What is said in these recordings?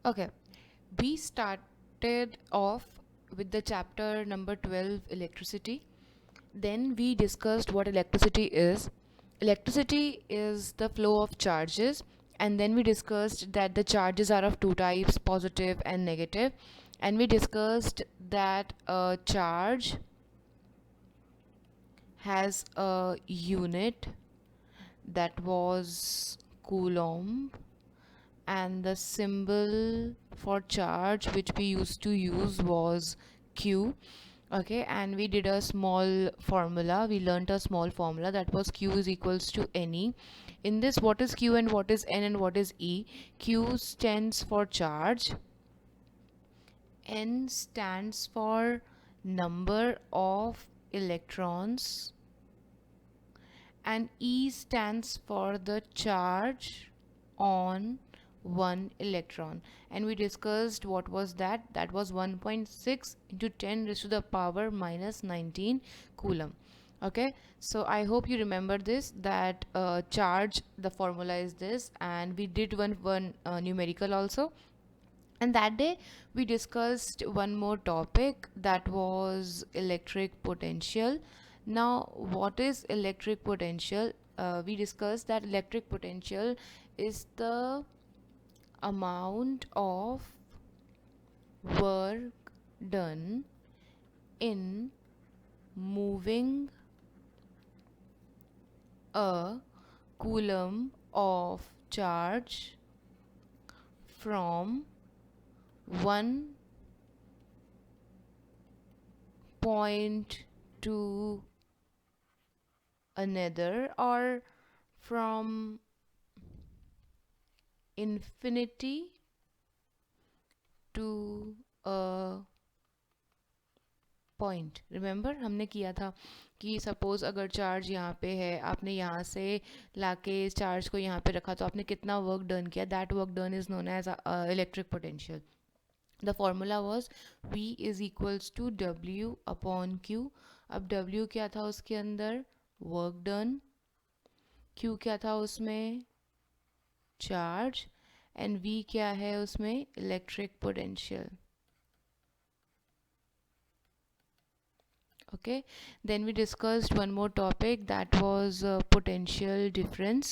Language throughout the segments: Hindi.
Okay, we started off with the chapter number 12, electricity. Then we discussed what electricity is. Electricity is the flow of charges, and then we discussed that the charges are of two types, positive and negative. And we discussed that a charge has a unit that was coulomb, and the symbol for charge which we used to use was q. Okay, and we did a small formula, we learnt a small formula that was q is equals to ne. In this, what is q and what is n and what is e? Q stands for charge, n stands for number of electrons, and E stands for the charge on one electron. And we discussed what was that. That was 1.6 into 10 raised to the power minus 19 coulomb. Okay, so I hope you remember this, that charge, the formula is this, and we did one numerical also. And that day we discussed one more topic, that was electric potential. Now, what is electric potential? We discussed that electric potential is the amount of work done in moving a coulomb of charge from one point to another, or from infinity to a point. Remember हमने किया था कि सपोज अगर चार्ज यहाँ पे है, आपने यहाँ से लाके इस चार्ज को यहाँ पे रखा, तो आपने कितना वर्क डन किया, that work done is known as electric potential. The formula was V is equals to W upon Q. अब W क्या था उसके अंदर? Work done. Q क्या था उसमें? चार्ज. एंड V क्या है उसमें? Electric potential. Okay, then we discussed one more topic, that was potential difference.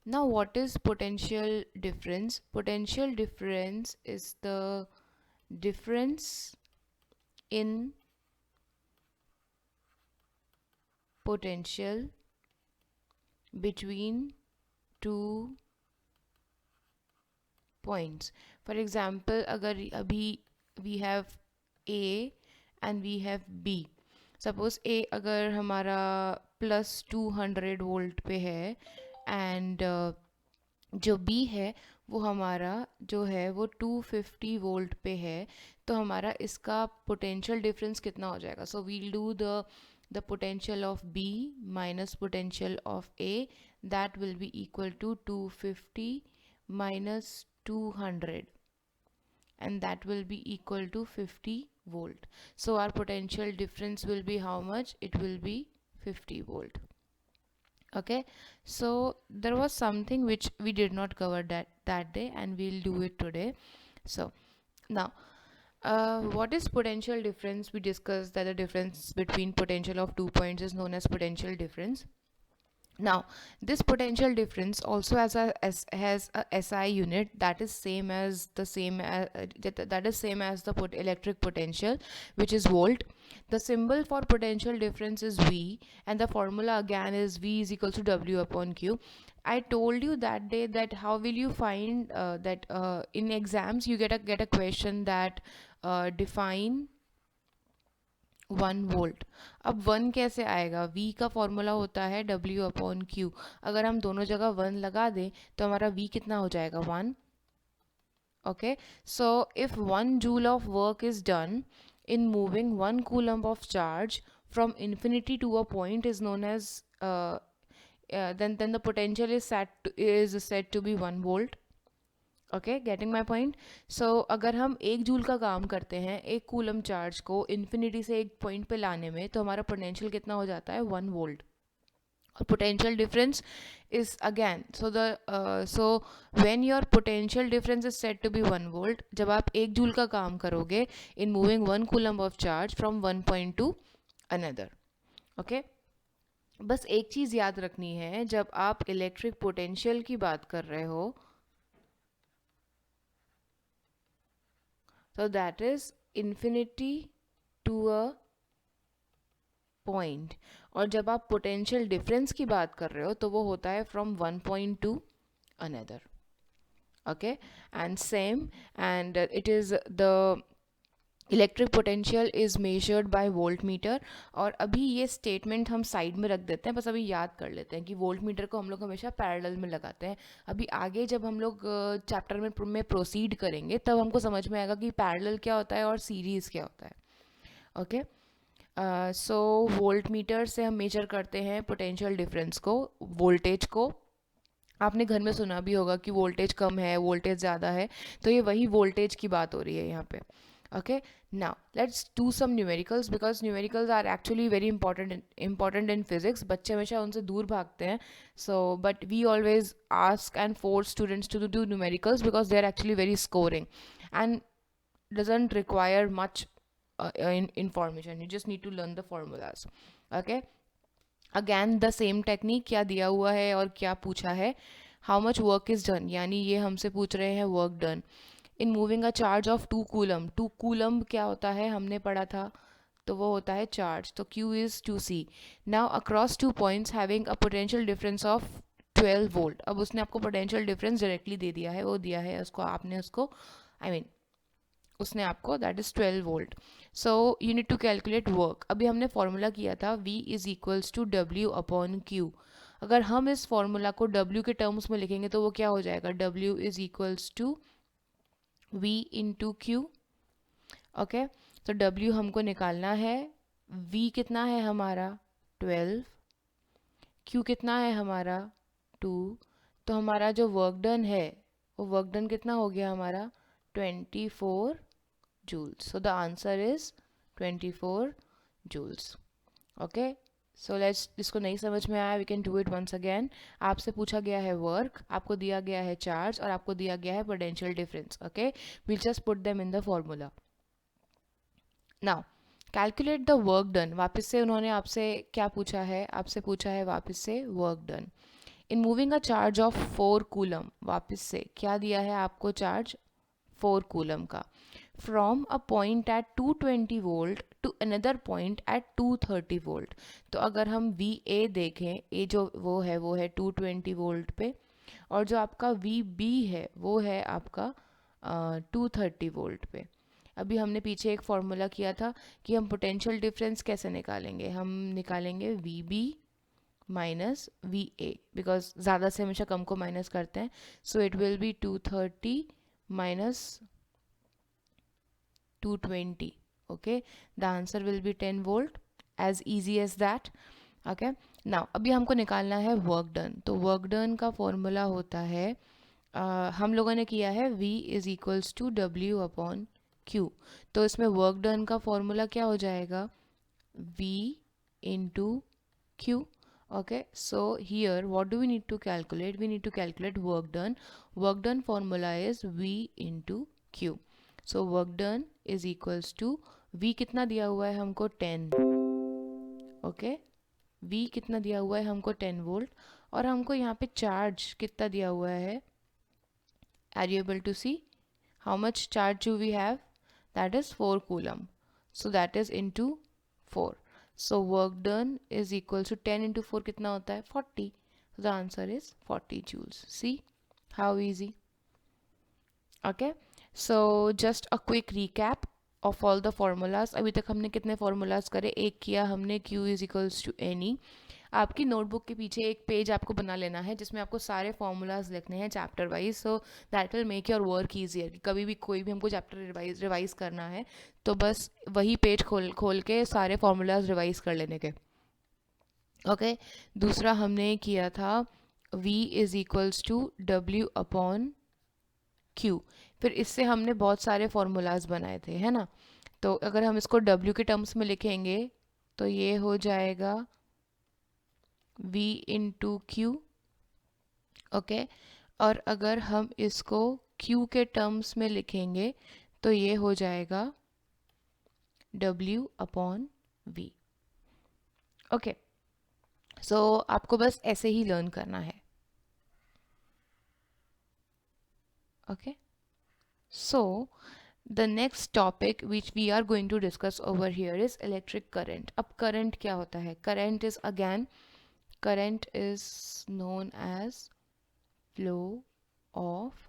Now, what is potential difference? Potential difference is the difference in potential between two points. For example, अगर अभी we have A and we have B. Suppose A अगर हमारा +200 वोल्ट पे है, एंड जो B है वो हमारा जो है वो 250 वोल्ट पे है, तो हमारा इसका पोटेंशियल डिफरेंस कितना हो जाएगा? So we'll do the potential of B minus potential of A, that will be equal to 250 minus 200, and that will be equal to 50 volt. So our potential difference will be how much? It will be 50 volt. Okay, so there was something which we did not cover that day, and we'll do it today. So now, what is potential difference? We discussed that the difference between potential of 2 points is known as potential difference. Now, this potential difference also has a SI unit that is same as the electric potential, which is volt. The symbol for potential difference is V, and the formula again is V is equals to W upon Q. I told you that day that how will you find that in exams you get a question that define 1 volt. अब 1 कैसे आएगा? V का फॉर्मूला होता है W अपॉन Q. अगर हम दोनों जगह 1 लगा दें तो हमारा V कितना हो जाएगा? 1. Okay, so if 1 joule of work is done in moving 1 coulomb of charge from infinity to a point is known as then the potential is said to be 1 volt. Okay, getting my point. So अगर हम 1 जूल का काम करते हैं 1 कूलम चार्ज को इन्फिनिटी से एक पॉइंट पे लाने में, तो हमारा पोटेंशियल कितना हो जाता है? 1 वोल्ट. और potential difference is again, so when your potential difference is said to be 1 volt, जब आप 1 जूल का काम करोगे in moving 1 coulomb of charge from one point to another. Okay बस एक चीज़ याद रखनी है, जब आप इलेक्ट्रिक पोटेंशियल की बात कर रहे हो, so that is infinity to a point, और जब आप पोटेंशियल डिफरेंस की बात कर रहे हो तो वो होता है from one point two another. Okay and same and it is the electric potential is measured by volt meter. और अभी ये स्टेटमेंट हम साइड में रख देते हैं, बस अभी याद कर लेते हैं कि वोल्ट मीटर को हम लोग हमेशा पैरेलल में लगाते हैं. अभी आगे जब हम लोग चैप्टर में प्रोसीड करेंगे तब हमको समझ में आएगा कि पैरेलल क्या होता है और सीरीज़ क्या होता है. ओके सो वोल्ट मीटर से हम मेजर करते हैं पोटेंशियल डिफरेंस को, वोल्टेज को. आपने घर में सुना भी होगा कि वोल्टेज कम है, वोल्टेज ज़्यादा है, तो ये वही वोल्टेज की बात हो रही है यहाँ पे. Okay, now let's do some numericals because numericals are actually very important in physics. बच्चे हमेशा उनसे दूर भागते हैं. So but we always ask and force students to do numericals because they are actually very scoring and doesn't require much information. You just need to learn the formulas. Okay, again the same technique. क्या दिया हुआ है और क्या पूछा है, how much work is done, यानी ये हमसे पूछ रहे हैं work done in moving a charge of 2 coulomb. 2 coulomb क्या होता है हमने पढ़ा था, तो वो होता है चार्ज. तो Q is 2C. Now across 2 points having a potential difference of 12 volt. अब उसने आपको पोटेंशियल डिफरेंस डायरेक्टली दे दिया है, वो दिया है उसको, आपने उसको उसने आपको, that is 12 volt. So you need to calculate work. अभी हमने फॉर्मूला किया था V is equals to W upon Q. अगर हम इस फॉर्मूला को W के टर्म्स में लिखेंगे तो वो क्या हो जाएगा, W is equals to V into Q. Okay तो W हमको निकालना है. V कितना है हमारा 12, Q कितना है हमारा 2. तो हमारा जो वर्क डन है वो वर्क डन कितना हो गया हमारा 24 joules. So the answer is 24 joules. Okay, so let's, जिसको नहीं समझ में आया we can do it once again. आपसे पूछा गया है वर्क, आपको दिया गया है चार्ज और आपको दिया गया है potential difference. Okay we'll just put them in the formula. Now calculate the work done. वापस से उन्होंने आपसे क्या पूछा है, आपसे पूछा है वापस से work done in moving a charge of 4 coulomb. वापस से क्या दिया है आपको, चार्ज 4 कूलम का, from a point at 220 volt to another point at 230 volt. तो अगर हम VA देखें, ए जो वो है 220 वोल्ट पे, और जो आपका VB है वो है आपका 230 वोल्ट पे. अभी हमने पीछे एक फॉर्मूला किया था कि हम पोटेंशियल डिफरेंस कैसे निकालेंगे. हम निकालेंगे VB माइनस VA, बिकॉज ज़्यादा से हमेशा कम को माइनस करते हैं. So it will be 230 minus 220. Okay, the answer will be 10 volt, as easy as that. Okay, now अभी हमको निकालना है वर्क डन. तो वर्क डन का फॉर्मूला होता है, हम लोगों ने किया है V is equals to W upon Q. तो इसमें वर्क डन का फॉर्मूला क्या हो जाएगा, V into Q. Okay, so here what do we need to calculate, we need to calculate work done. Work done formula is V into Q. So work done is equals to V कितना दिया हुआ है हमको 10. ओके V कितना दिया हुआ है हमको 10 वोल्ट, और हमको यहाँ पे चार्ज कितना दिया हुआ है. Are you able to see how much charge do we have, that is 4 coulomb. So that is into 4. So work done is equals to 10 into 4 कितना होता है 40. The answer is 40 joules. See how easy. Okay so just a quick recap of all the formulas. अभी तक हमने कितने फार्मूलाज करे, एक किया हमने Q is equals to any. आपकी नोटबुक के पीछे एक पेज आपको बना लेना है जिसमें आपको सारे फार्मूलाज लिखने हैं chapter wise. So that will make your work easier. कि कभी भी कोई भी हमको चैप्टर रिवाइज करना है तो बस वही पेज खोल के सारे फार्मूलाज रिवाइज कर लेने के. ओके दूसरा हमने किया था V is equals to W upon Q. फिर इससे हमने बहुत सारे फार्मूलाज बनाए थे, है ना. तो अगर हम इसको W के टर्म्स में लिखेंगे तो ये हो जाएगा V इंटू Q ओके। और अगर हम इसको Q के टर्म्स में लिखेंगे तो ये हो जाएगा W upon V। Okay, so आपको बस ऐसे ही लर्न करना है। Okay, so the next topic which we are going to discuss over here is electric current. अब करंट क्या होता है? Current is again, current is known as flow of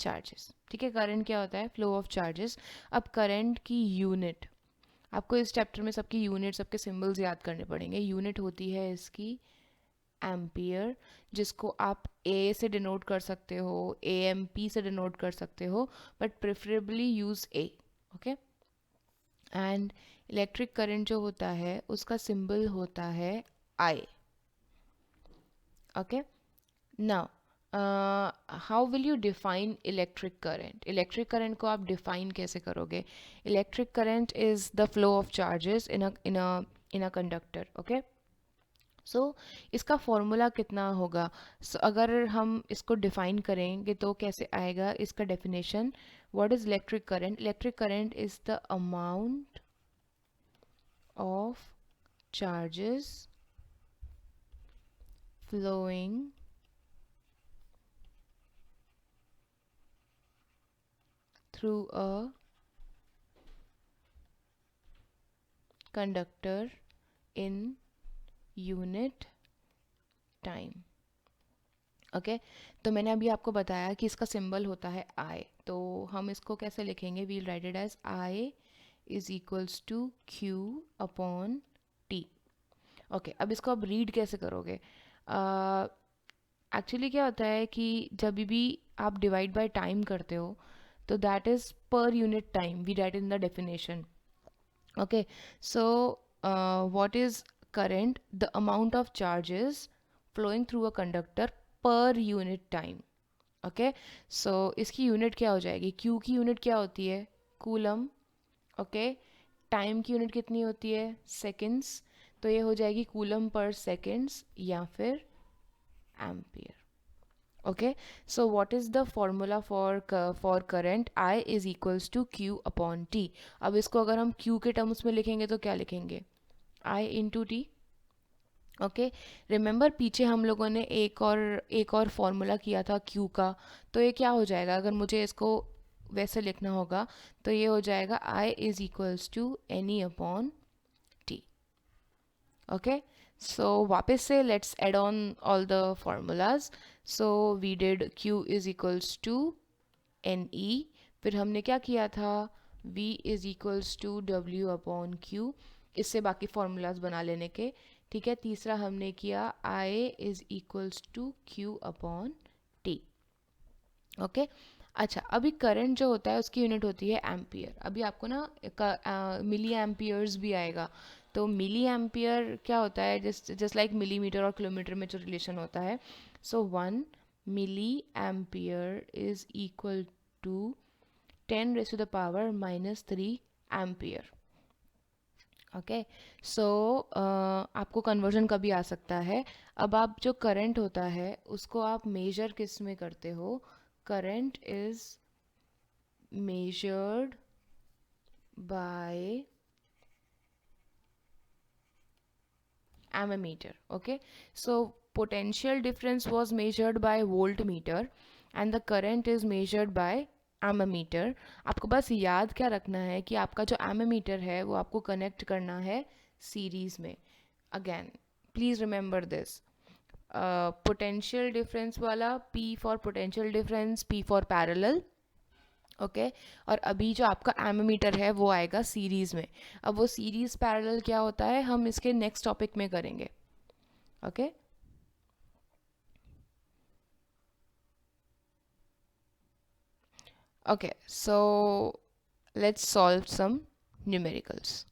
charges. ठीक है, करंट क्या होता है? Flow of charges. अब करंट की यूनिट, आपको इस चैप्टर में सबकी यूनिट, सबके सिंबल्स याद करने पड़ेंगे। यूनिट होती है इसकी एम्पियर, जिसको आप ए से डिनोट कर सकते हो, AMP से डिनोट कर सकते हो, but preferably use A. Okay, and electric current जो होता है उसका सिंबल होता है I. Okay, now how will you define electric current? Electric current को आप डिफाइन कैसे करोगे? Electric current is the flow of charges in a conductor. Okay, so इसका फॉर्मूला कितना होगा? अगर हम इसको डिफाइन करेंगे तो कैसे आएगा इसका definition? What is electric current? Electric current is the amount of charges flowing through a conductor in unit time। Okay, तो मैंने अभी आपको बताया कि इसका सिंबल होता है आई, तो हम इसको कैसे लिखेंगे? We'll write it as I is equals to Q upon T. Okay, अब इसको आप रीड कैसे करोगे? एक्चुअली क्या होता है कि जब भी आप डिवाइड बाय टाइम करते हो तो that is per unit time, we write in the definition. Okay, so what is current? The amount of charges flowing through a conductor per unit time। Okay, so इसकी यूनिट क्या हो जाएगी? Q की यूनिट क्या होती है? कूलम। ओके, टाइम की यूनिट कितनी होती है? सेकेंड्स। तो ये हो जाएगी कूलम पर सेकेंड्स या फिर ampere. Okay, so what is the formula for current? I is equals to Q upon T. अब इसको अगर हम Q के टर्म्स में लिखेंगे तो क्या लिखेंगे? I into T. Okay, remember पीछे हम लोगों ने एक और फॉर्मूला किया था Q का, तो ये क्या हो जाएगा? अगर मुझे इसको वैसे लिखना होगा तो ये हो जाएगा I is equals to NE upon T. Okay, so वापस से let's add on all the formulas. So we did Q is equals to NE, फिर हमने क्या किया था? V is equals to W upon Q, इससे बाकी फॉर्मूलाज बना लेने के। ठीक है, तीसरा हमने किया I is equals to Q upon T. Okay, अच्छा, अभी करंट जो होता है उसकी यूनिट होती है एम्पियर। अभी आपको ना मिली एम्पियर्स भी आएगा, तो मिली एम्पियर क्या होता है? जस्ट लाइक मिलीमीटर और किलोमीटर में जो रिलेशन होता है। So 1 milli ampere is equal to 10⁻³ ampere. Okay, so आपको कन्वर्जन कभी आ सकता है। अब आप जो करंट होता है उसको आप मेजर किस में करते हो? Current is measured by ammeter। Okay, so potential difference was measured by voltmeter and the current is measured by ammeter। आपको बस याद क्या रखना है कि आपका जो ammeter है वो आपको कनेक्ट करना है सीरीज में। Again please remember this, potential difference वाला P for potential difference, P for parallel. Okay, और अभी जो आपका एममीटर है वो आएगा सीरीज में। अब वो सीरीज पैरेलल क्या होता है हम इसके नेक्स्ट टॉपिक में करेंगे। Okay, okay, so let's solve some numericals.